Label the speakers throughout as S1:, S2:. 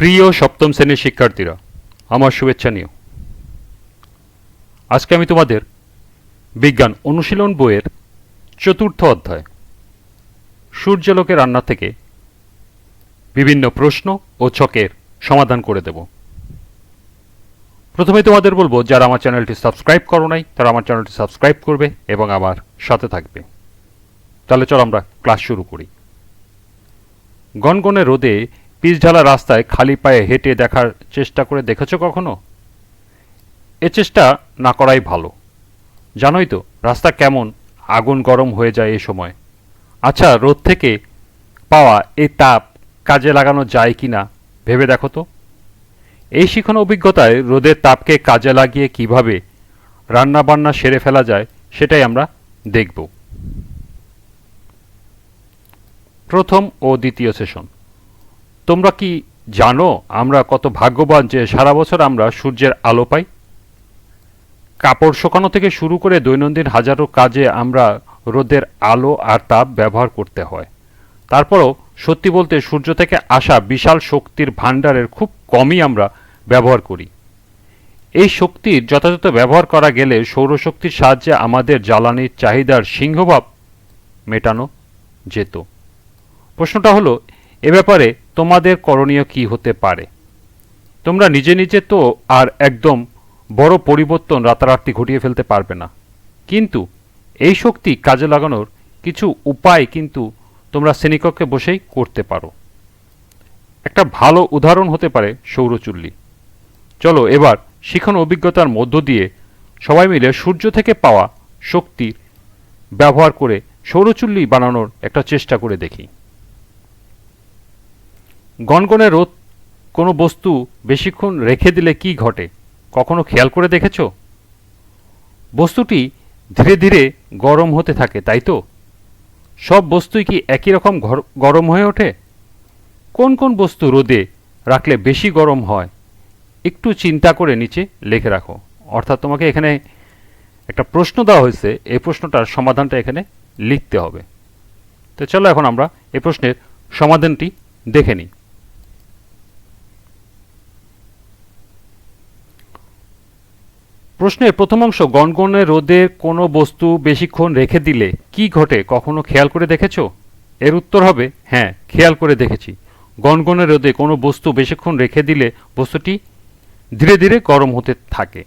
S1: প্রিয় সপ্তম শ্রেণীর শিক্ষার্থীরা, আমার শুভেচ্ছা নিও। আজকে আমি তোমাদের বিজ্ঞান অনুশীলন বইয়ের চতুর্থ অধ্যায় সূর্যালোকে রান্না থেকে বিভিন্ন প্রশ্ন ও ছকের সমাধান করে দেব। প্রথমে তোমাদের বলবো, যারা আমার চ্যানেলটি সাবস্ক্রাইব করো নাই তারা আমার চ্যানেলটি সাবস্ক্রাইব করবে এবং আমার সাথে থাকবে। তাহলে চলো আমরা ক্লাস শুরু করি। গনগনে রোদে পিচঢালা রাস্তায় খালি পায়ে হেঁটে দেখার চেষ্টা করে দেখেছো কখনো? এ চেষ্টা না করাই ভালো। জানোই তো রাস্তা কেমন আগুন গরম হয়ে যায় এই সময়। আচ্ছা, রোদ থেকে পাওয়া এই তাপ কাজে লাগানো যায় কি না ভেবে দেখো তো। এই শিখন অভিজ্ঞতায় রোদের তাপকে কাজে লাগিয়ে কিভাবে রান্নাবান্না সেরে ফেলা যায় সেটাই আমরা দেখব। প্রথম ও দ্বিতীয় সেশন। তোমরা কি জানো আমরা কত ভাগ্যবান যে সারা বছর আমরা সূর্যের আলো পাই? কাপড় শুকানো থেকে শুরু করে দৈনন্দিন হাজারো কাজে আমরা রোদের আলো আর তাপ ব্যবহার করতে হয়। তারপরও সত্যি বলতে সূর্য থেকে আসা বিশাল শক্তির ভাণ্ডারের খুব কমই আমরা ব্যবহার করি। এই শক্তির যথাযথ ব্যবহার করা গেলে সৌরশক্তির সাহায্যে আমাদের জ্বালানির চাহিদার সিংহভাগ মেটানো যেত। প্রশ্নটা হলো, এ ব্যাপারে তোমাদের করণীয় কি হতে পারে? তোমরা নিজে নিজে তো আর একদম বড় পরিবর্তন রাতারাতি ঘটিয়ে ফেলতে পারবে না, কিন্তু এই শক্তি কাজে লাগানোর কিছু উপায় কিন্তু তোমরা শ্রেণীকক্ষে বসেই করতে পারো। একটা ভালো উদাহরণ হতে পারে সৌরচুল্লি। চলো এবার শিখন অভিজ্ঞতার মধ্য দিয়ে সবাই মিলে সূর্য থেকে পাওয়া শক্তি ব্যবহার করে সৌরচুল্লি বানানোর একটা চেষ্টা করে দেখি। গনগনে রোদ কোনো বস্তু বেশিক্ষণ রেখে দিলে কি ঘটে কখনো খেয়াল করে দেখেছ? বস্তুটি ধীরে ধীরে গরম হতে থাকে, তাই তো? সব বস্তুই কি একই রকম গরম হয়ে ওঠে? কোন কোন বস্তু রোদে রাখলে বেশি গরম হয় একটু চিন্তা করে নিচে লিখে রাখো। অর্থাৎ তোমাকে এখানে একটা প্রশ্ন দেওয়া হয়েছে, এই প্রশ্নটার সমাধানটা এখানে লিখতে হবে। তো চলো এখন আমরা এই প্রশ্নের সমাধানটি দেখে নিই। প্রশ্নের প্রথম অংশ, গনগনে রোদে কোনো বস্তু বেশিক্ষণ রেখে দিলে কি ঘটে কখনো খেয়াল করে দেখেছ? এর উত্তর হবে হ্যাঁ, খেয়াল করে দেখেছি। গনগনে রোদে কোনো বস্তু বেশিক্ষণ রেখে দিলে বস্তুটি ধীরে ধীরে গরম হতে থাকে।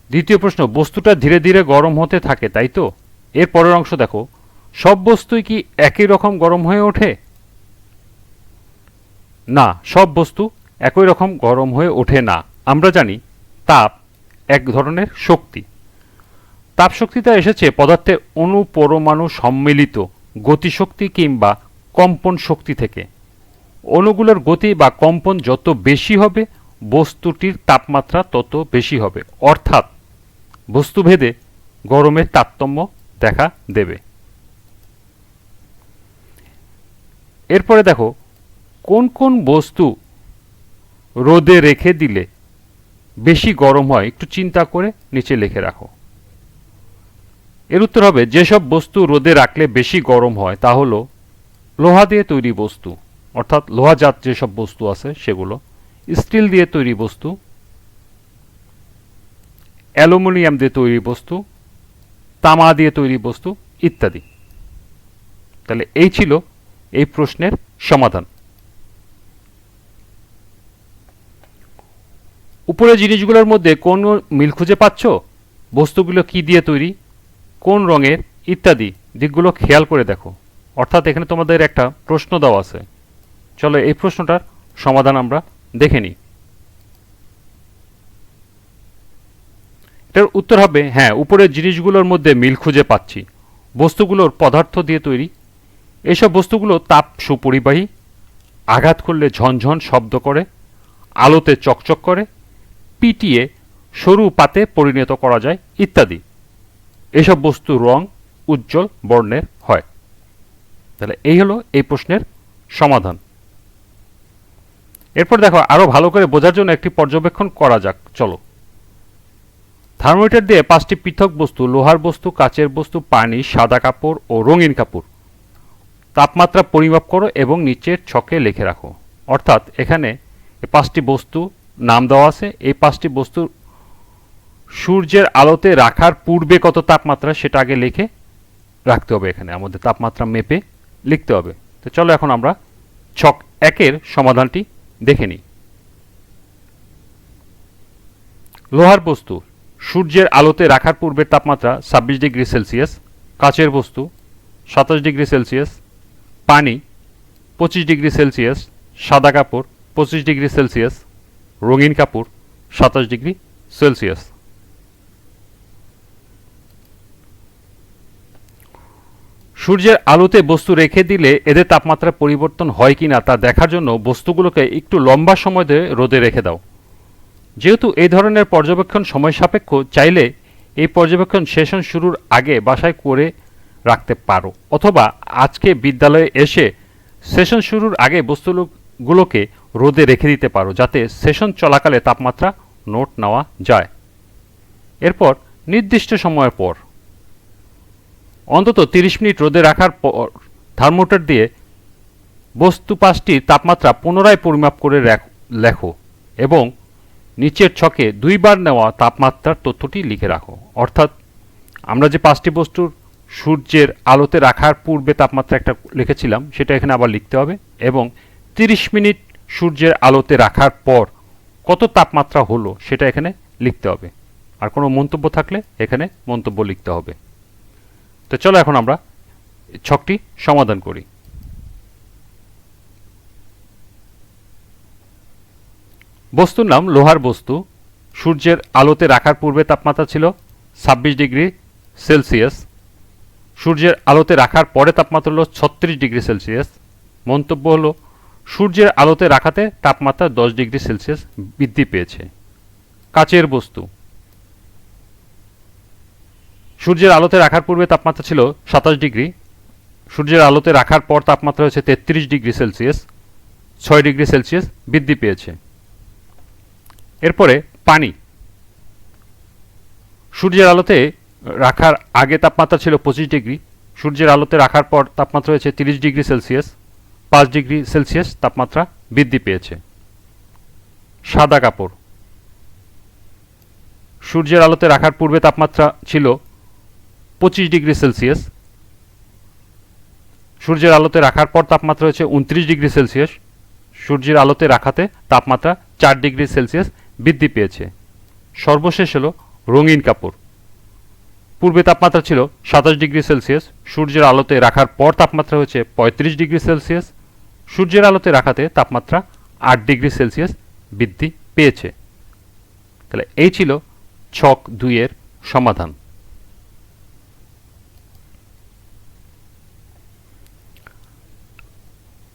S1: দ্বিতীয় প্রশ্ন, বস্তুটা ধীরে ধীরে গরম হতে থাকে, তাই তো? এর পরের অংশ দেখো, সব বস্তুই কি একই রকম গরম হয়ে ওঠে? না, সব বস্তু একই রকম গরম হয়ে ওঠে না। আমরা জানি তাপ এক ধরনের শক্তি। তাপ শক্তিটা এসেছে পদার্থের অণু পরমাণু সম্মিলিত গতিশক্তি কিংবা কম্পন শক্তি থেকে। অণুগুলোর গতি বা কম্পন যত বেশি হবে বস্তুটির তাপমাত্রা তত বেশি হবে, অর্থাৎ বস্তুভেদে গরমের তারতম্য দেখা দেবে। এরপরে দেখো, কোন কোন বস্তু রোদে রেখে দিলে বেশি গরম হয় একটু চিন্তা করে নিচে লিখে রাখো। এর উত্তর হবে, যেসব বস্তু রোদে রাখলে বেশি গরম হয় তা হলো লোহা দিয়ে তৈরি বস্তু, অর্থাৎ লোহাজাত যেসব বস্তু আছে সেগুলো, স্টিল দিয়ে তৈরি বস্তু, অ্যালুমিনিয়াম দিয়ে তৈরি বস্তু, তামা দিয়ে তৈরি বস্তু ইত্যাদি। তাহলে এই ছিল এই প্রশ্নের সমাধান। উপরের জিনিসগুলোর মধ্যে কোন মিল খুঁজে পাচ্ছ? বস্তুগুলো কি দিয়ে তৈরি, কোন রঙের ইত্যাদি দিকগুলো খেয়াল করে দেখো। অর্থাৎ এখানে তোমাদের একটা প্রশ্ন দেওয়া আছে। চলো এই প্রশ্নটার সমাধান আমরা দেখে নিই। এটার উত্তর হবে হ্যাঁ, উপরের জিনিসগুলোর মধ্যে মিল খুঁজে পাচ্ছি। বস্তুগুলোর পদার্থ দিয়ে তৈরি। এসব বস্তুগুলো তাপ সুপরিবাহী, আঘাত করলে ঝনঝন শব্দ করে, আলোতে চকচক করে, পিটিয়ে সরু পাতে পরিণত করা যায় ইত্যাদি। এসব বস্তু রং উজ্জ্বল বর্ণের হয়। তাহলে এই হলো এই প্রশ্নের সমাধান। এরপর দেখো, আরো ভালো করে বোঝার জন্য একটি পর্যবেক্ষণ করা যাক। চলো, থার্মোমিটার দিয়ে 5টি পৃথক বস্তু, লোহার বস্তু, কাচের বস্তু, পানি, সাদা কাপড় ও রঙিন কাপড় তাপমাত্রা পরিমাপ করো এবং নিচের ছকে লিখে রাখো। অর্থাৎ এখানে এই 5টি বস্তু নাম দেওয়া আছে। এই 5টি বস্তু সূর্যের আলোতে রাখার পূর্বে কত তাপমাত্রা সেটা আগে লিখে রাখতে হবে। এখানে আমাদের তাপমাত্রা মেপে লিখতে হবে। তো চলো এখন আমরা ছক 1-এর সমাধানটি দেখে নিই। লোহার বস্তু সূর্যের আলোতে রাখার পূর্বের তাপমাত্রা 26 ডিগ্রি সেলসিয়াস, কাচের বস্তু 27 ডিগ্রি সেলসিয়াস, পানি 25 ডিগ্রি সেলসিয়াস, সাদা কাপড় 25 ডিগ্রি সেলসিয়াস, রঙিন কাপড় 27 ডিগ্রি সেলসিয়াস। সূর্যের আলোতে বস্তু রেখে দিলে এদের তাপমাত্রা পরিবর্তন হয় কিনা তা দেখার জন্য বস্তুগুলোকে একটু লম্বা সময় ধরে রোদে রেখে দাও। যেহেতু এই ধরনের পর্যবেক্ষণ সময় সাপেক্ষ, চাইলে এই পর্যবেক্ষণ সেশন শুরুর আগে বাসায় করে রাখতে পারো, অথবা আজকে বিদ্যালয়ে এসে সেশন শুরুর আগে বস্তুগুলোকে রোদে রেখে দিতে পারো, যাতে সেশন চলাকালে তাপমাত্রা নোট নেওয়া যায়। এরপর নির্দিষ্ট সময়ের পর অন্তত 30 মিনিট রোদে রাখার পর থার্মোমিটার দিয়ে বস্তু 5টির তাপমাত্রা পুনরায় পরিমাপ করে লেখো এবং নিচের ছকে 2 বার নেওয়া তাপমাত্রার তথ্যটি লিখে রাখো। অর্থাৎ আমরা যে 5টি বস্তুর সূর্যের আলোতে রাখার পূর্বে তাপমাত্রা একটা লিখেছিলাম, সেটা এখানে আবার লিখতে হবে এবং 30 মিনিট সূর্যের আলোতে রাখার পর কত তাপমাত্রা হলো সেটা এখানে লিখতে হবে। আর কোনো মন্তব্য থাকলে এখানে মন্তব্য লিখতে হবে। তো চলো এখন আমরা ছকটি সমাধান করি। বস্তুর নাম লোহার বস্তু, সূর্যের আলোতে রাখার পূর্বে তাপমাত্রা ছিল 26 ডিগ্রি সেলসিয়াস, সূর্যের আলোতে রাখার পরে তাপমাত্রা হলো 36 ডিগ্রি সেলসিয়াস। মন্তব্য হলো সূর্যের আলোতে রাখাতে তাপমাত্রা 10 ডিগ্রি সেলসিয়াস বৃদ্ধি পেয়েছে। কাচের বস্তু সূর্যের আলোতে রাখার পূর্বে তাপমাত্রা ছিল 27 ডিগ্রি, সূর্যের আলোতে রাখার পর তাপমাত্রা হয়েছে 33 ডিগ্রি সেলসিয়াস, 6 ডিগ্রি সেলসিয়াস বৃদ্ধি পেয়েছে। এরপরে পানি সূর্যের আলোতে রাখার আগে তাপমাত্রা ছিল 25 ডিগ্রি, সূর্যের আলোতে রাখার পর তাপমাত্রা হয়েছে 30 ডিগ্রি সেলসিয়াস, 5 ডিগ্রি সেলসিয়াস তাপমাত্রা বৃদ্ধি পেয়েছে। সাদা কাপড় সূর্যের আলোতে রাখার পূর্বে তাপমাত্রা ছিল 25 ডিগ্রি সেলসিয়াস, সূর্যের আলোতে রাখার পর তাপমাত্রা হয়েছে 29 ডিগ্রি সেলসিয়াস, সূর্যের আলোতে রাখাতে তাপমাত্রা 4 ডিগ্রি সেলসিয়াস বৃদ্ধি পেয়েছে। সর্বশেষ হলো রঙিন কাপড়, পূর্বে তাপমাত্রা ছিল 27 ডিগ্রি সেলসিয়াস, সূর্যের আলোতে রাখার পর তাপমাত্রা হয়েছে 35 ডিগ্রি সেলসিয়াস, সূর্যের আলোতে রাখাতে তাপমাত্রা 8 ডিগ্রি সেলসিয়াস বৃদ্ধি পেয়েছে। তাহলে এই ছিল ছক 2-এর সমাধান।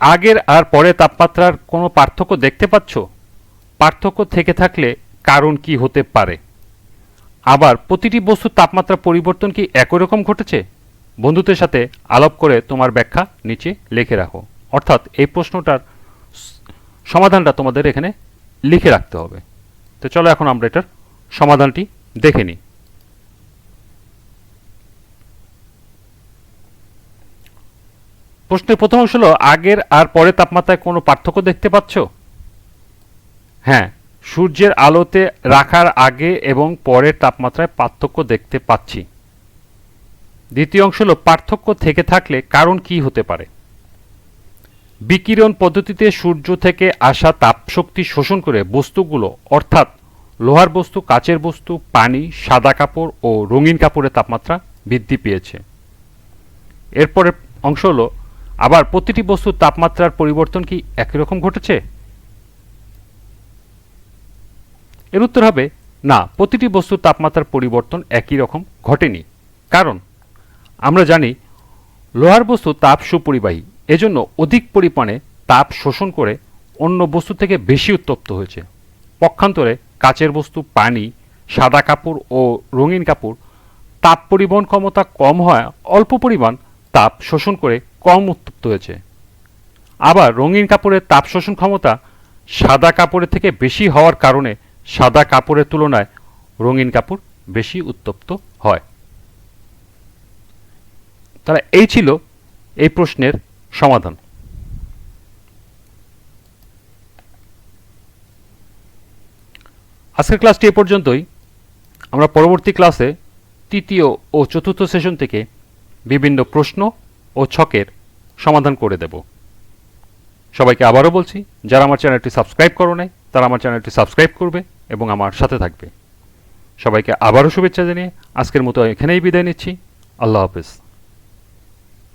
S1: আগের আর পরে তাপমাত্রার কোনো পার্থক্য দেখতে পাচ্ছ? পার্থক্য থেকে থাকলে কারণ কি হতে পারে? আবার প্রতিটি বস্তুর তাপমাত্রা পরিবর্তন কি একই রকম ঘটেছে? বন্ধুদের সাথে আলাপ করে তোমার ব্যাখ্যা নিচে লিখে রাখো। অর্থাৎ এই প্রশ্নটার সমাধানটা তোমাদের এখানে লিখে রাখতে হবে। তো চলো এখন আমরা এটার সমাধানটি দেখে নিই। প্রশ্নের প্রথম অংশ হলো আগের আর পরের তাপমাত্রায় কোনো পার্থক্য দেখতে পাচ্ছ? হ্যাঁ, সূর্যের আলোতে রাখার আগে এবং পরের তাপমাত্রায় পার্থক্য দেখতে পাচ্ছি। দ্বিতীয় অংশ হলো পার্থক্য থেকে থাকলে কারণ কি হতে পারে? বিকিরণ পদ্ধতিতে সূর্য থেকে আসা তাপশক্তি শোষণ করে বস্তুগুলো অর্থাৎ লোহার বস্তু, কাচের বস্তু, পানি, সাদা কাপড় ও রঙিন কাপড়ের তাপমাত্রা বৃদ্ধি পেয়েছে। এরপরের অংশ হলো আবার প্রতিটি বস্তুর তাপমাত্রার পরিবর্তন কি একই রকম ঘটেছে? এর উত্তর হবে না, প্রতিটি বস্তুর তাপমাত্রার পরিবর্তন একই রকম ঘটেনি। কারণ আমরা জানি লোহার বস্তু তাপ সুপরিবাহী, এজন্য অধিক পরিমাণে তাপ শোষণ করে অন্য বস্তু থেকে বেশি উত্তপ্ত হয়েছে। পক্ষান্তরে কাচের বস্তু, পানি, সাদা কাপড় ও রঙিন কাপড় তাপ পরিবহন ক্ষমতা কম হয় অল্প পরিমাণ তাপ শোষণ করে কম উত্তপ্ত হয়েছে। আবার রঙিন কাপড়ের তাপ শোষণ ক্ষমতা সাদা কাপড়ের থেকে বেশি হওয়ার কারণে সাদা কাপড়ের তুলনায় রঙিন কাপড় বেশি উত্তপ্ত হয়। তাহলে এই ছিল এই প্রশ্নের সমাধান। আজকের ক্লাসটি এ পর্যন্তই। আমরা পরবর্তী ক্লাসে তৃতীয় ও চতুর্থ সেশন থেকে বিভিন্ন প্রশ্ন ও ছকের সমাধান করে দেব। সবাইকে আবারও বলছি, যারা আমার চ্যানেলটি সাবস্ক্রাইব করো নাই তারা আমার চ্যানেলটি সাবস্ক্রাইব করবে এবং আমার সাথে থাকবে। সবাইকে আবারও শুভেচ্ছা জানিয়ে আজকের মতো এখানেই বিদায় নিচ্ছি। আল্লাহ হাফেজ।